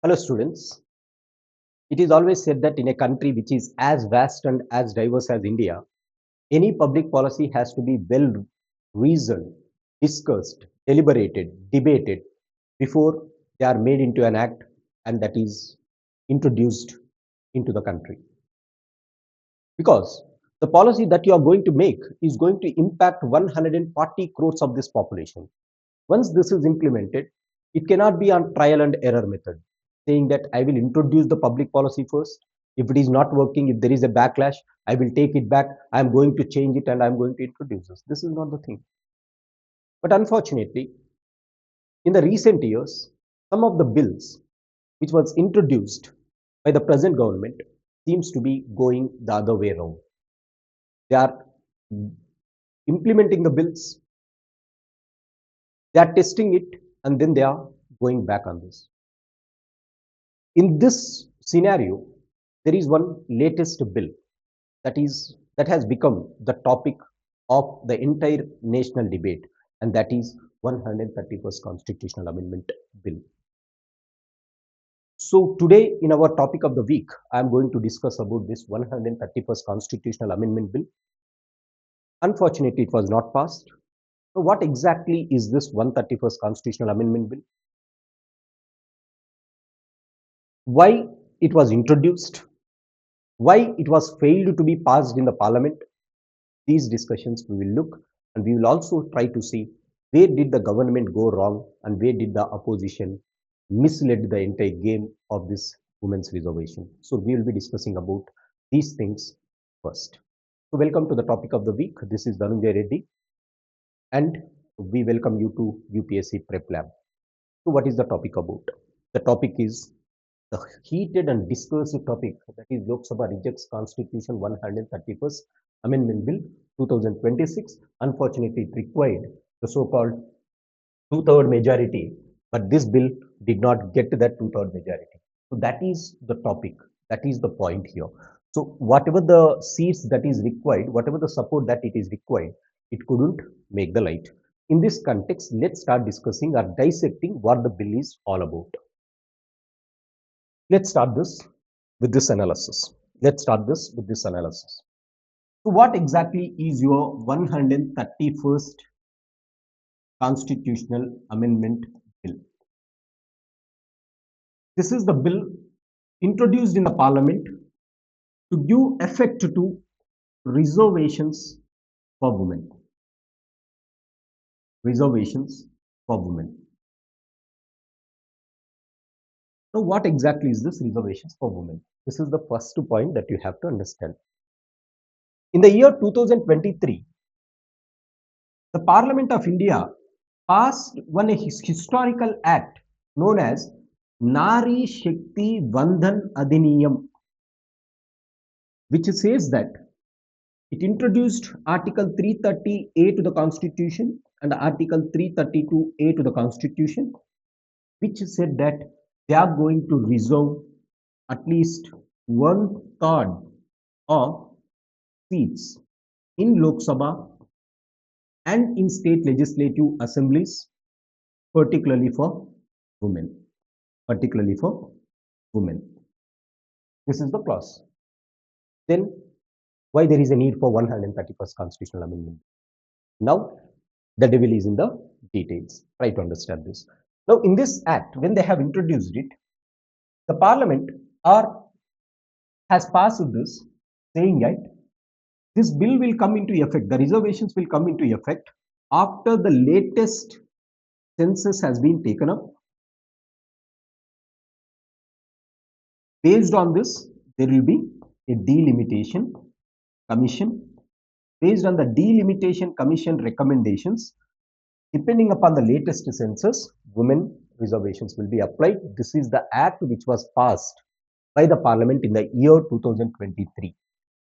Hello, students. It is always said that in a country which is as vast and as diverse as India, any public policy has to be well reasoned, discussed, deliberated, debated before they are made into an act and that is introduced into the country. Because the policy that you are going to make is going to impact 140 crores of this population. Once this is implemented, it cannot be on trial and error method, saying that I will introduce the public policy first. If it is not working, if there is a backlash, I will take it back. I'm going to change it and I'm going to introduce this. This is not the thing. But unfortunately, in the recent years, some of the bills which was introduced by the present government seems to be going the other way around. They are implementing the bills, they are testing it, and then they are going back on this. In this scenario, there is one latest bill that has become the topic of the entire national debate, and that is 131st Constitutional Amendment Bill. So today, in our topic of the week, I am going to discuss about this 131st Constitutional Amendment Bill. Unfortunately, it was not passed. So what exactly is this 131st Constitutional Amendment Bill? Why it was introduced? Why it was failed to be passed in the parliament? These discussions we will look, and we will also try to see where did the government go wrong and where did the opposition misled the entire game of this women's reservation. So we will be discussing about these things first. So welcome to the topic of the week. This is Dhanunjay Reddy, and we welcome you to UPSC Preplab. So what is the topic about? The topic is the heated and discursive topic, that is Lok Sabha rejects Constitution 131st Amendment Bill 2026. Unfortunately, it required the so-called two-third majority, but this bill did not get that two-third majority. So that is the topic, that is the point here. So whatever the seats that is required, whatever the support that it is required, it couldn't make the light. In this context, let's start discussing or dissecting what the bill is all about. Let's start this with this analysis. So what exactly is your 131st Constitutional Amendment Bill? This is the bill introduced in the Parliament to give effect to reservations for women. Reservations for women. Now, what exactly is this reservations for women? This is the first point that you have to understand. In the year 2023, the Parliament of India passed one historical act known as Nari Shakti Vandhan Adhiniyam, which says that it introduced Article 330A to the Constitution and Article 332A to the Constitution, which said that they are going to reserve at least 1/3 of seats in Lok Sabha and in state legislative assemblies, particularly for women. This is the clause. Then why there is a need for 131st Constitutional Amendment? Now, the devil is in the details. Try to understand this. Now, in this act, when they have introduced it, the Parliament has passed this, saying that this bill will come into effect, the reservations will come into effect after the latest census has been taken up. Based on this, there will be a delimitation commission. Based on the delimitation commission recommendations, depending upon the latest census, women reservations will be applied. This is the act which was passed by the Parliament in the year 2023.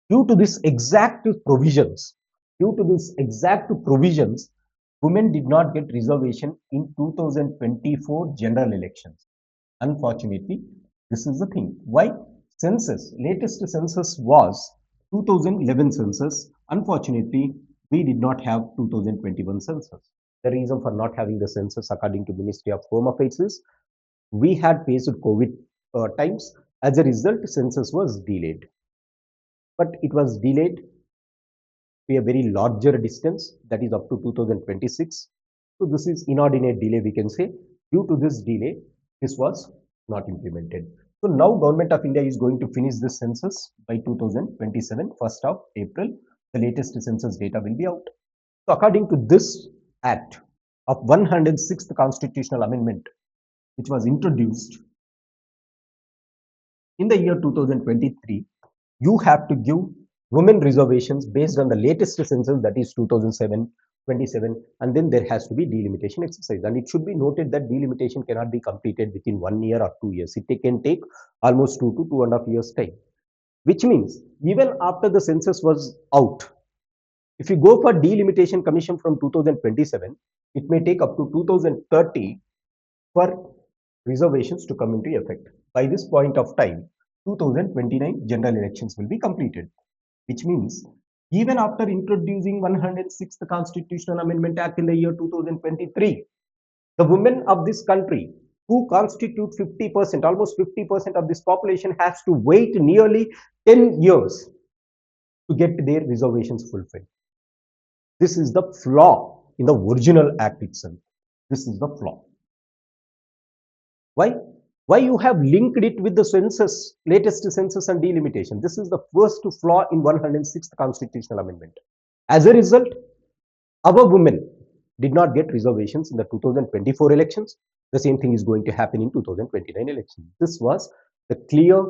Due to these exact provisions, women did not get reservation in 2024 general elections. Unfortunately, this is the thing. Why? Latest census was 2011 census. Unfortunately, we did not have 2021 census. The reason for not having the census, according to Ministry of Home Affairs, is we had faced COVID times. As a result, census was delayed. But it was delayed to a very larger distance, that is up to 2026. So this is inordinate delay, we can say. Due to this delay, this was not implemented. So now Government of India is going to finish this census by 2027, 1st of April. The latest census data will be out. So according to this act of 106th constitutional amendment, which was introduced in the year 2023, you have to give women reservations based on the latest census, that is 2007, 27, and then there has to be delimitation exercise. And it should be noted that delimitation cannot be completed within 1 year or 2 years. It can take almost 2 to 2.5 years time, which means even after the census was out, if you go for delimitation commission from 2027, it may take up to 2030 for reservations to come into effect. By this point of time, 2029 general elections will be completed, which means even after introducing 106th Constitutional Amendment Act in the year 2023, the women of this country who constitute 50%, almost 50% of this population, has to wait nearly 10 years to get their reservations fulfilled. This is the flaw in the original act itself. This is the flaw. Why? Why you have linked it with the census, latest census and delimitation? This is the first flaw in 106th Constitutional Amendment. As a result, our women did not get reservations in the 2024 elections. The same thing is going to happen in 2029 elections. This was the clear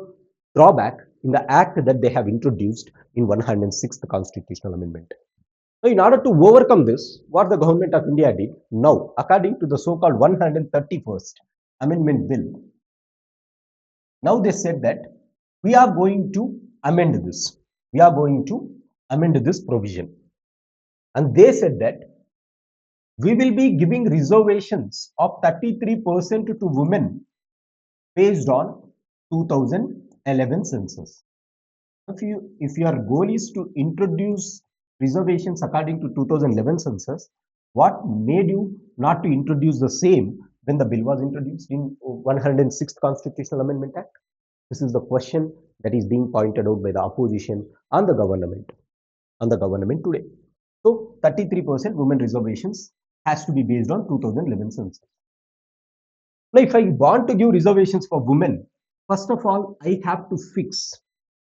drawback in the act that they have introduced in 106th Constitutional Amendment. Now, in order to overcome this, what the Government of India did, now, according to the so-called 131st Amendment Bill, now they said that we are going to amend this. We are going to amend this provision. And they said that we will be giving reservations of 33% to women based on 2011 census. If your goal is to introduce reservations according to 2011 census, what made you not to introduce the same when the bill was introduced in 106th Constitutional Amendment Act? This is the question that is being pointed out by the opposition and the government today. So 33% women reservations has to be based on 2011 census. Now, if I want to give reservations for women, first of all, I have to fix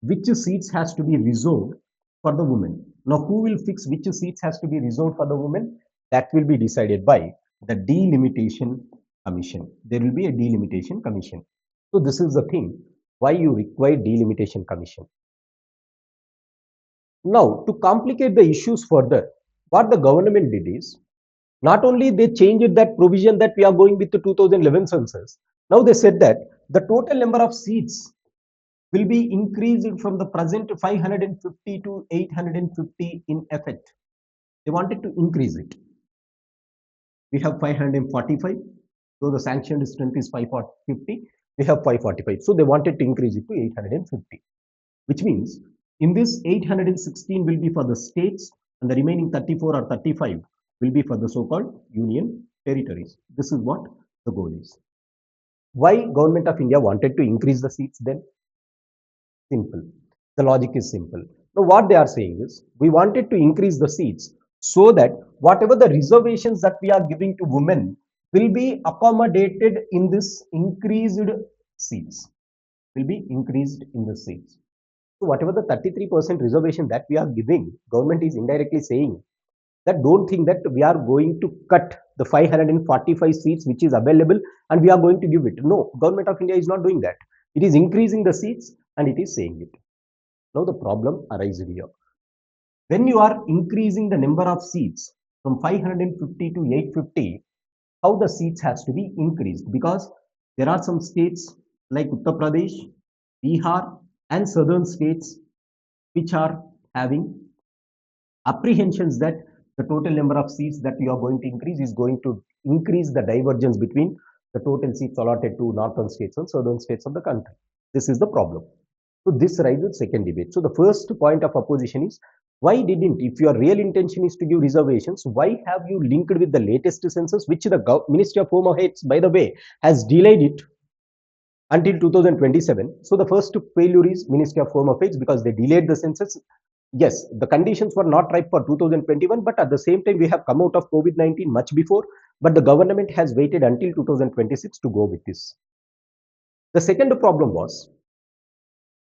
which seats has to be reserved for the women. Now, who will fix which seats has to be reserved for the women? That will be decided by the delimitation commission. There will be a delimitation commission. So this is the thing why you require delimitation commission. Now, to complicate the issues further, what the government did is, not only they changed that provision that we are going with the 2011 census, now they said that the total number of seats will be increased from the present 550 to 850 in effect. They wanted to increase it. We have 545, so the sanctioned strength is 550. We have 545, so they wanted to increase it to 850, which means in this 816 will be for the states and the remaining 34 or 35 will be for the so-called union territories. This is what the goal is. Why Government of India wanted to increase the seats then? Simple. The logic is simple. Now what they are saying is, we wanted to increase the seats so that whatever the reservations that we are giving to women will be accommodated in this increased seats. Will be increased in the seats. So whatever the 33% reservation that we are giving, government is indirectly saying that don't think that we are going to cut the 545 seats which is available and we are going to give it. No, Government of India is not doing that. It is increasing the seats and it is saying it. Now the problem arises here. When you are increasing the number of seats from 550 to 850, how the seats has to be increased? Because there are some states like Uttar Pradesh, Bihar and southern states which are having apprehensions that the total number of seats that you are going to increase is going to increase the divergence between the total seats allotted to northern states and southern states of the country. This is the problem. So this raises second debate. So the first point of opposition is, why didn't, if your real intention is to give reservations, why have you linked with the latest census, which the Ministry of Home Affairs, by the way, has delayed it? until 2027. So the first failure is Ministry of Home Affairs because they delayed the census. Yes, the conditions were not ripe for 2021, but at the same time, we have come out of COVID-19 much before, but the government has waited until 2026 to go with this. The second problem was,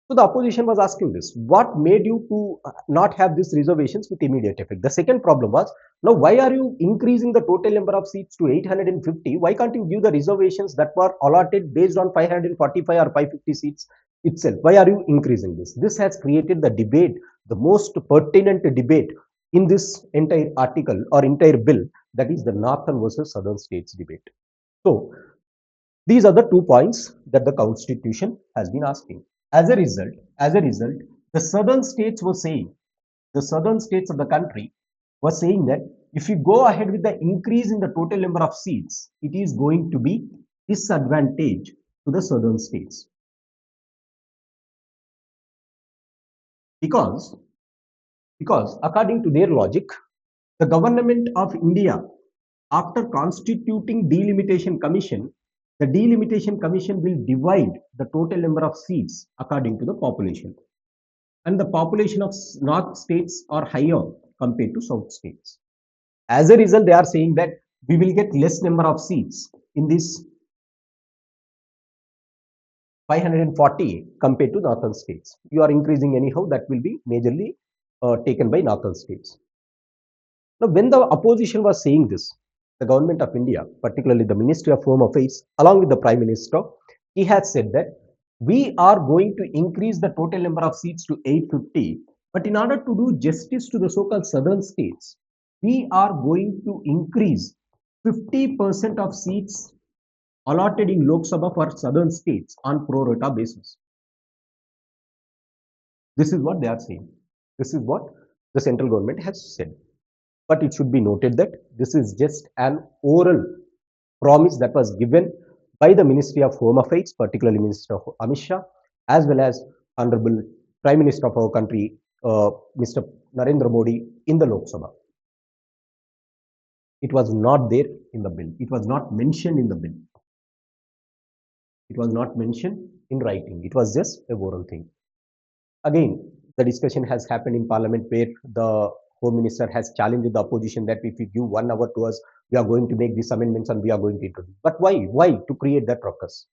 so the opposition was asking this, what made you to not have these reservations with immediate effect? The second problem was, now why are you increasing the total number of seats to 850? Why can't you give the reservations that were allotted based on 545 or 550 seats itself? Why are you increasing this? This has created the debate, the most pertinent debate in this entire article or entire bill, that is the northern versus southern states debate. So these are the 2 points that the constitution has been asking. As a result, the southern states were saying, the southern states of the country were saying that if you go ahead with the increase in the total number of seats, it is going to be disadvantage to the southern states. Because according to their logic, the government of India, after constituting delimitation commission, the delimitation commission will divide the total number of seats according to the population. And the population of north states are higher compared to south states. As a result, they are saying that we will get less number of seats in this 540 compared to northern states. You are increasing anyhow, that will be majorly taken by northern states. Now, when the opposition was saying this, the government of India, particularly the Ministry of Home Affairs, along with the Prime Minister, he has said that we are going to increase the total number of seats to 850, but in order to do justice to the so-called southern states, we are going to increase 50% of seats allotted in Lok Sabha for southern states on pro rata basis. This is what they are saying. This is what the central government has said. But it should be noted that this is just an oral promise that was given by the Ministry of Home Affairs, particularly Minister of Amit Shah, as well as Honorable Prime Minister of our country, Mr. Narendra Modi, in the Lok Sabha. It was not there in the bill. It was not mentioned in the bill. It was not mentioned in writing. It was just a oral thing. Again, the discussion has happened in Parliament where the Home Minister has challenged the opposition that if you give 1 hour to us, we are going to make these amendments and we are going to introduce. But why? Why to create that ruckus?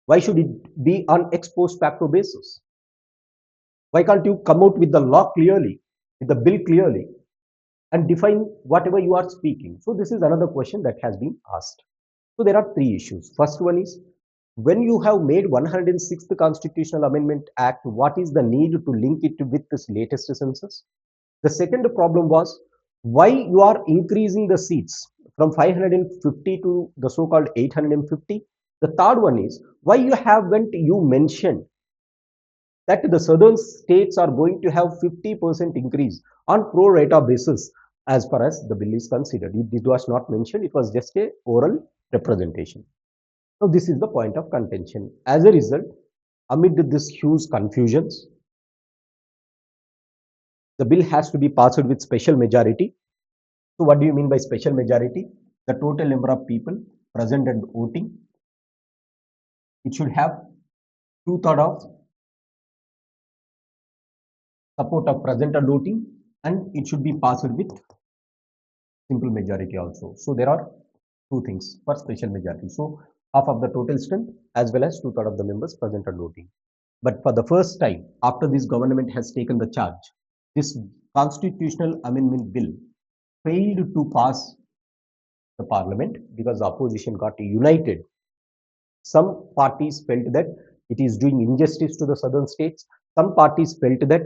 Why should it be on ex post facto basis? Why can't you come out with the law clearly, with the bill clearly, and define whatever you are speaking? So this is another question that has been asked. So there are three issues. First one is, when you have made 106th Constitutional Amendment Act, what is the need to link it with this latest census? The second problem was, why you are increasing the seats from 550 to the so-called 850? The third one is, why you mentioned that the southern states are going to have 50% increase on pro rata basis as far as the bill is considered. It was not mentioned, it was just a oral representation. Now, this is the point of contention. As a result, amid this huge confusions, the bill has to be passed with special majority. So what do you mean by special majority? The total number of people present and voting, it should have 2/3 of support of present and voting, and it should be passed with simple majority also. So there are two things for special majority. So half of the total strength as well as 2/3 of the members present and voting. But for the first time, after this government has taken the charge, this constitutional amendment bill failed to pass the parliament because the opposition got united. Some parties felt that it is doing injustice to the southern states. Some parties felt that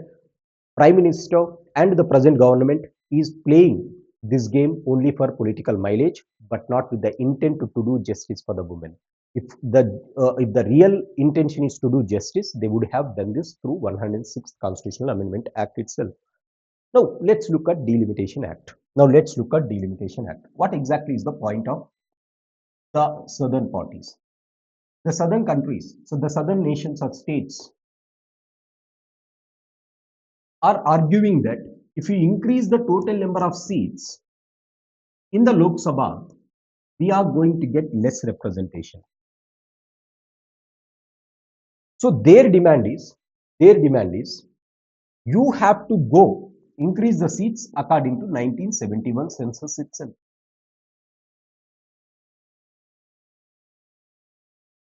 Prime Minister and the present government is playing this game only for political mileage, but not with the intent to do justice for the women. If the real intention is to do justice, they would have done this through 106th Constitutional Amendment Act itself. Now let's look at Delimitation Act. What exactly is the point of the southern parties? The southern countries, so the southern nations or states are arguing that if you increase the total number of seats in the Lok Sabha, we are going to get less representation. So their demand is you have to go increase the seats according to 1971 census itself.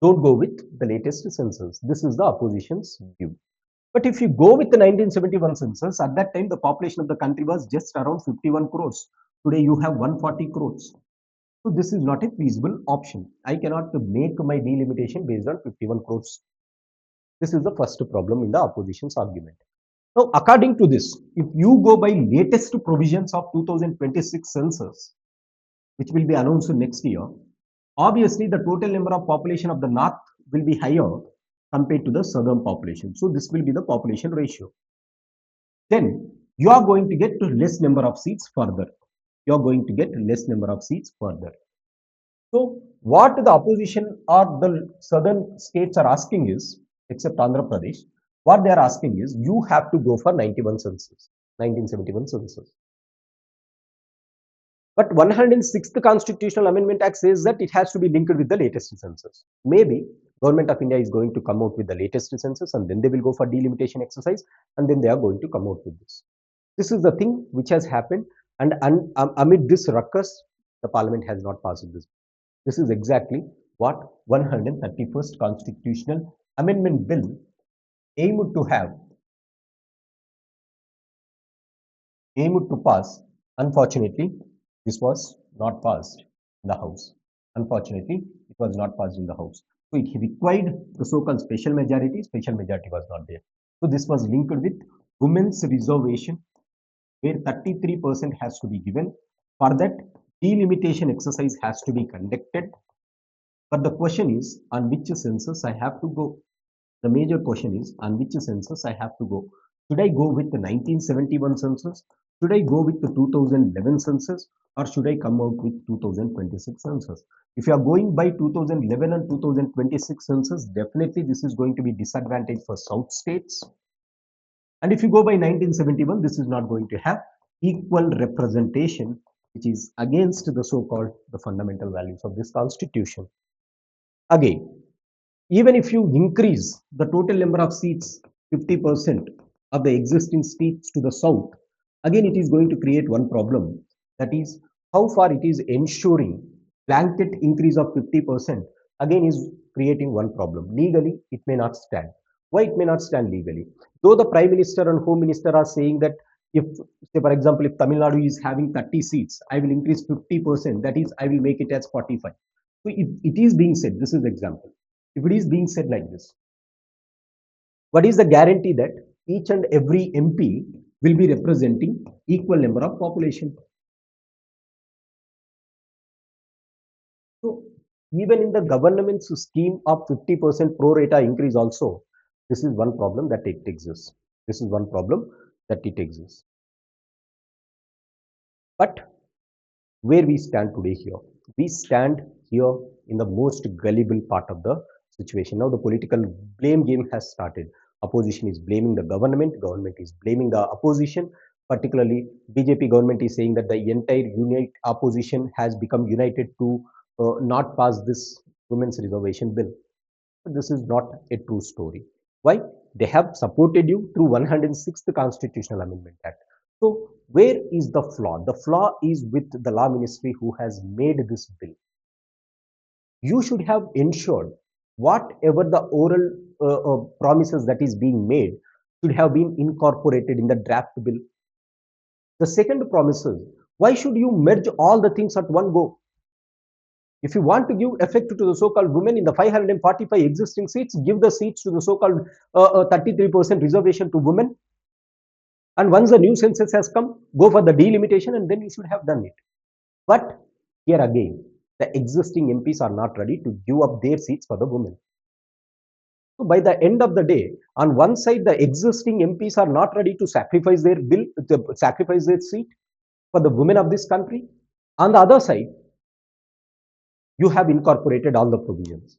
Don't go with the latest census. This is the opposition's view. But if you go with the 1971 census, at that time the population of the country was just around 51 crores. Today you have 140 crores. So this is not a feasible option. I cannot make my delimitation based on 51 crores. This is the first problem in the opposition's argument. Now, according to this, if you go by latest provisions of 2026 census, which will be announced next year, obviously the total number of population of the north will be higher compared to the southern population. So this will be the population ratio. Then you are going to get to less number of seats further. You are going to get less number of seats further. So what the opposition or the southern states are asking is, except Andhra Pradesh, what they are asking is you have to go for 91 census, 1971 census. But 106th Constitutional Amendment Act says that it has to be linked with the latest census. Maybe Government of India is going to come out with the latest census and then they will go for delimitation exercise and then they are going to come out with this. This is the thing which has happened, and amid this ruckus, the parliament has not passed this. This is exactly what 131st Constitutional Amendment Bill aimed to pass. Unfortunately, this was not passed in the House. Unfortunately, it was not passed in the House. So it required the so-called special majority. Special majority was not there. So this was linked with women's reservation, where 33% has to be given. For that, delimitation exercise has to be conducted. But the question is, on which census I have to go? The major question is, on which census I have to go? Should I go with the 1971 census? Should I go with the 2011 census? Or should I come out with 2026 census? If you are going by 2011 and 2026 census, definitely this is going to be disadvantage for South states. And if you go by 1971, this is not going to have equal representation, which is against the so-called the fundamental values of this constitution. Again, even if you increase the total number of seats 50% of the existing seats to the south, again it is going to create one problem, that is how far it is ensuring blanket increase of 50% again is creating one problem. Legally it may not stand. Why it may not stand legally? Though the prime minister and home minister are saying that if, say for example, if Tamil Nadu is having 30 seats, I will increase 50%, that is I will make it as 45. So if it is being said, this is example, if it is being said like this, what is the guarantee that each and every MP will be representing equal number of population? So even in the government's scheme of 50% pro rata increase also, this is one problem that it exists. This is one problem that it exists. But where we stand today here, we stand here in the most gullible part of the situation. Now the political blame game has started. Opposition is blaming the government is blaming the opposition. Particularly BJP government is saying that the entire unite opposition has become united to not pass this women's reservation bill. But this is not a true story. Why? They have supported you through 106th Constitutional Amendment Act. So where is the flaw? The flaw is with the law ministry who has made this bill. You should have ensured whatever the oral promises that is being made should have been incorporated in the draft bill. The second promises, why should you merge all the things at one go? If you want to give effect to the so-called women in the 545 existing seats, give the seats to the so-called 33% reservation to women. And once the new census has come, go for the delimitation and then you should have done it. But here again, the existing MPs are not ready to give up their seats for the women. So by the end of the day, on one side, the existing MPs are not ready to sacrifice their bill, to sacrifice their seat for the women of this country. On the other side, you have incorporated all the provisions.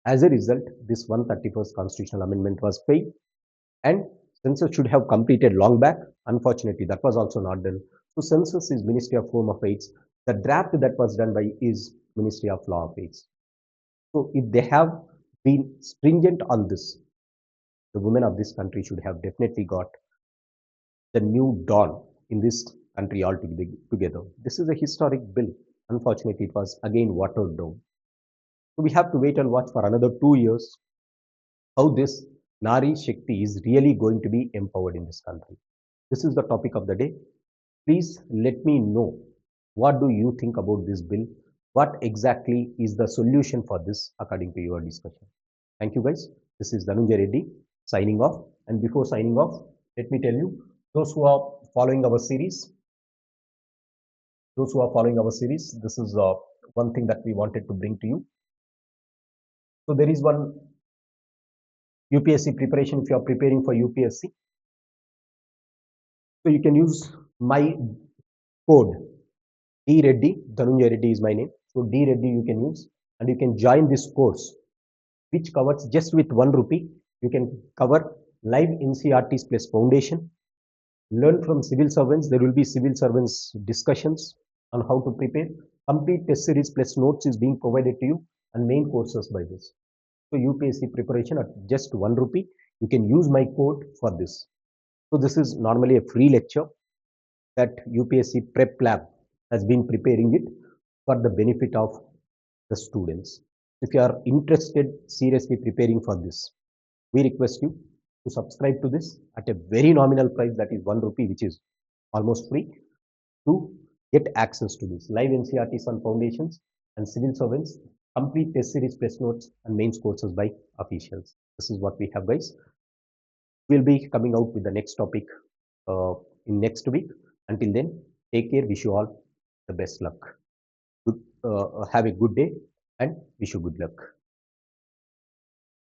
As a result, this 131st Constitutional Amendment was failed and census should have completed long back. Unfortunately, that was also not done. So census is Ministry of Home Affairs. The draft that was done by is Ministry of Law Affairs. So if they have been stringent on this, the women of this country should have definitely got the new dawn in this country altogether. This is a historic bill. Unfortunately, it was again watered down. So we have to wait and watch for another 2 years how this Nari Shakti is really going to be empowered in this country. This is the topic of the day. Please let me know what do you think about this bill? What exactly is the solution for this according to your discussion? Thank you guys. This is Dhanunjay Reddy signing off. And before signing off, let me tell you, those who are following our series, this is one thing that we wanted to bring to you. So there is one UPSC preparation if you are preparing for UPSC. So you can use my code D Reddy. Dhanunjay Reddy is my name. So D Reddy you can use, and you can join this course, which covers just with 1 rupee. You can cover live NCERTs plus foundation. Learn from civil servants. There will be civil servants discussions on how to prepare. Complete test series plus notes is being provided to you, and main courses by this. So UPSC preparation at just 1 rupee. You can use my code for this. So this is normally a free lecture that UPSC Preplab has been preparing it for the benefit of the students. If you are interested seriously preparing for this, we request you to subscribe to this at a very nominal price, that is 1 rupee, which is almost free, to get access to this live NCERTs on foundations and civil servants, complete test series plus notes and mains courses by officials. This is what we have, guys. We'll be coming out with the next topic in next week. Until then, take care. Wish you all the best luck. Have a good day and wish you good luck.